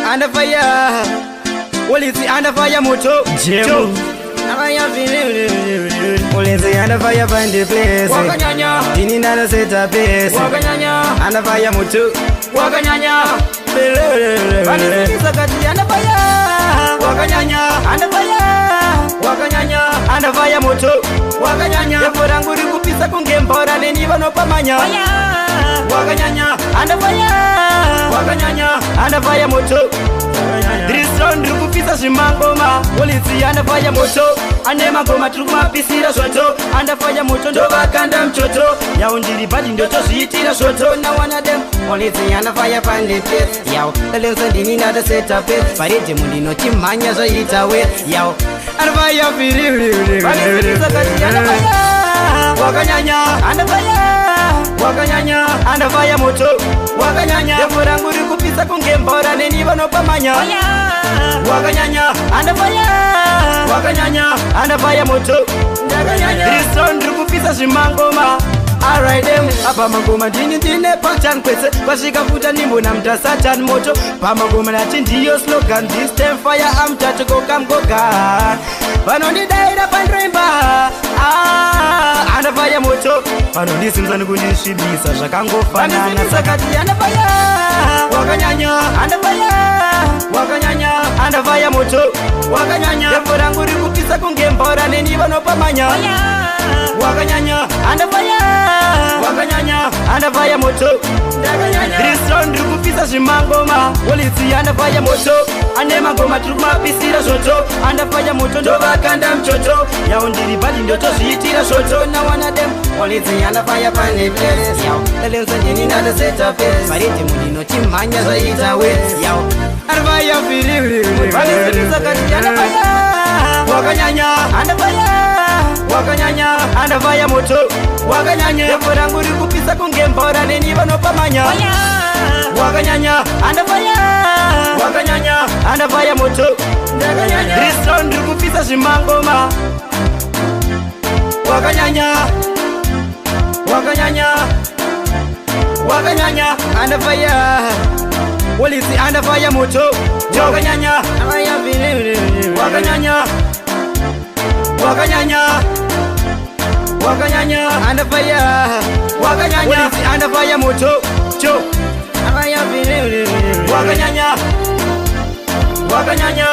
under fire. Police under fire moto. Joe. Police under fire find the place. Wakanyanya. Dini nana set a pace. Wakanyanya. Under fire moto. Wakanyanya. Police sakati under fire. Wakanyanya. Under fire. Wakanyanya. Under fire moto. Wakanyanya. Yafora nguri kupisa kungembora neni vanopamanya. Wakanyanya. Under fire. Wakanyanya. Under fire moto. Drison rukupisa shimangoma. Police under fire moto. Anema ngoma tukumapisira soto. Under fire moto ndo vakanda mchoto. Yao ndiri badi ndo tozitira soto. Na one of them. Police under fire find the place. Yao talensa ndini nada set up it. Parete mundino chimanya zaita we. Yao under fire firi. Police sakati under fire. Wakanyanya. Under fire. Wakanyanya. Under fire moto. Wakanyanya. Yafora nguri kupisa kungembora neni vanopamanya. Wakanyanya. Under fire. Wakanyanya. Under fire moto. Drison rukupisa shimangoma. Alright them. Apa magoma dini dine pachan kwese. Pashika futa nimbo na mta satan moto. Pa magoma na chindiyo slogan. This time fire am chacho go kam go ga. Vanoni daira pandremba. Under fire moto. Vanoni simzani kunishibisa. Shakangofana na sakati under fire. Wakanyanya. Under fire. Wakanyanya. Under fire moto. Wakanyanya. Yafora nguri kupisa kungembora neni vanopamanya. Wakanyanya. Under fire. Wakanyanya. Under fire moto. Drison rukupisa shimangoma. Police under fire moto. Anema ngoma tukumapisira soto. Under fire moto ndo vakanda mchoto. Yao ndiri badi ndo tozitira soto. Na one of them. Police under fire find the place. Yao talensa ndini nada set up it. Parete mundino chimanya zaita we. Yao under fire firi. Police sakati under fire. Wakanyanya. Under fire. Wakanyanya. Under fire moto. Wakanyanya. Yafora nguri kupisa kungembora neni vanopamanya. Wakanyanya. Under fire. Wakanyanya. Under fire moto. Drison rukupisa shimangoma. Wakanyanya. Wakanyanya. Wakanyanya. Under fire. Police under fire moto. Wakanyanya. Wakanyanya. Wakanyanya. Wakanyanya. Under fire. Wakanyanya. Police under fire moto. Wakanyanya. Wakanyanya.